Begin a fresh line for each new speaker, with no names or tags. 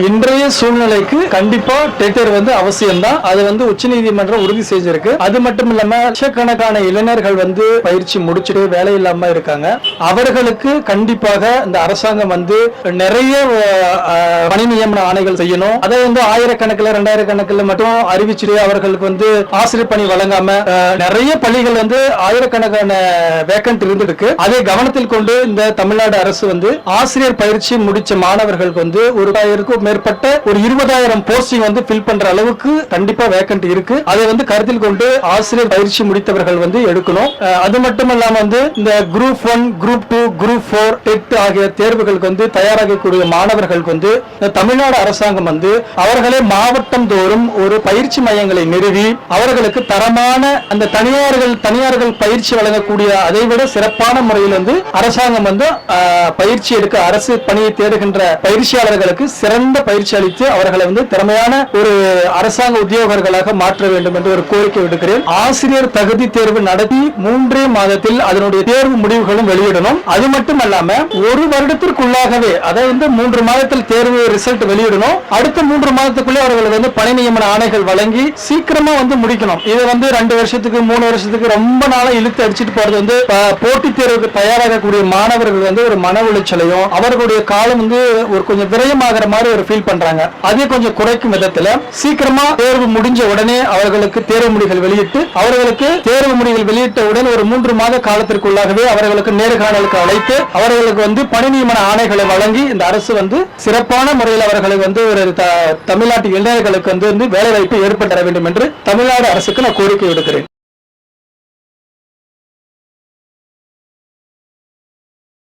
இன்றைய சூழ்நிலைக்கு கண்டிப்பா டெட்டர் வந்து அவசியம்தான். அது வந்து உச்சநீதிமன்றம் உறுதி செஞ்சிருக்கு. அது மட்டும் இல்லாம லட்சக்கணக்கான இளைஞர்கள் வந்து பயிற்சி முடிச்சுட்டு வேலை இல்லாம இருக்காங்க. அவர்களுக்கு கண்டிப்பாக இந்த அரசாங்கம் வந்து நிறைய பணி நியமன ஆணைகள் செய்யணும். அதை வந்து ஆயிரக்கணக்கில் 2000 கணக்கில் மட்டும் அறிவிச்சுட்டு அவர்களுக்கு வந்து ஆசிரியர் பணி வழங்காம நிறைய பள்ளிகள் வந்து ஆயிரக்கணக்கான வேக்கன்ட் இருந்திருக்கு. அதை கவனத்தில் கொண்டு இந்த தமிழ்நாடு அரசு வந்து ஆசிரியர் பயிற்சி முடிச்ச மாணவர்களுக்கு வந்து ஒரு 1000க்கும் மேற்பட்ட ஒரு 20,000 போஸ்டிங் வந்து ஃபில் பண்ற அளவுக்கு கண்டிப்பா வேக்கன்ட் இருக்கு. அதை வந்து கருத்தில் கொண்டு ஆசிரியர் பயிற்சி முடித்தவர்கள் வந்து எடுக்கணும். அது மட்டும் இல்லாம வந்து இந்த குரூப் 1, குரூப் 2, குரூப் 4, டெட் ஆகிய தேர்வுகளுக்கு வந்து தயாராகக்கூடிய மாணவர்களுக்கு வந்து தமிழ்நாடு அரசாங்கம் வந்து அவர்களே மாவட்டம் தோறும் ஒரு பயிற்சி மையங்களை நிறுவி அவர்களுக்கு தரமான அந்த தனியார்கள் பயிற்சி வழங்கக்கூடிய அதை விட சிறப்பான முறையில் வந்து அரசாங்கம் வந்து பயிற்சி எடுக்க அரசு பணியை தேடுகின்ற பயிற்சியாளர்களுக்கு சிறந்த பயிற்சி அளித்து அவர்களை வந்து திறமையான ஒரு அரசாங்க உத்தியோகர்களாக மாற்ற வேண்டும் என்று ஒரு கோரிக்கை விடுக்கிறேன். ஆசிரியர் தகுதி தேர்வு நடத்தி 3 மாதத்தில் அதனுடைய தேர்வு முடிவுகளும் வெளியிடணும். அது மட்டும் அல்லாம ஒரு வருடத்திற்குள்ளாகவே அதாவது 3 மாதத்தில் தேர்வு ரிசல்ட் வெளியிடணும். அடுத்த 3 மாதத்துக்குள்ளே அவர்கள் வந்து பணி நியமன ஆணைகள் வழங்கி சீக்கிரமா வந்து முடிக்கணும். இது வந்து 2 வருஷத்துக்கு 3 வருஷத்துக்கு ரொம்ப நாளா இழுத்து அடிச்சுட்டு போறது வந்து போட்டித் தேர்வுக்கு தயாராகக்கூடிய மாணவர்கள் வந்து ஒரு மன உளைச்சலையும் அவர்களுடைய காலம் வந்து ஒரு கொஞ்சம் விரயமாகிற மாதிரி ஒரு ஃபீல் பண்றாங்க. அதை கொஞ்சம் குறைக்கும் விதத்துல சீக்கிரமா தேர்வு முடிஞ்ச உடனே அவர்களுக்கு தேர்வு முடிவுகள் வெளியிட்டு அவர்களுக்கு தேர்வு முடிவுகள் வெளியிட்டவுடன் ஒரு 3 மாத காலத்திற்குள்ளாகவே அவர்களுக்கு நேர்காணலுக்கு அழைத்து அவர்களுக்கு வந்து பணி நியமன ஆணைகளை வழங்கி இந்த அரசு வந்து சிறப்பான முறையில் அவர்களுக்கு வந்து ஒரு தமிழ்நாட்டு இளைஞர்களுக்கு வந்து வேலை வாய்ப்பு ஏற்படுத்த வேண்டும் என்று தமிழ்நாடு அரசுக்கு நான் கோரிக்கை விடுக்கிறேன்.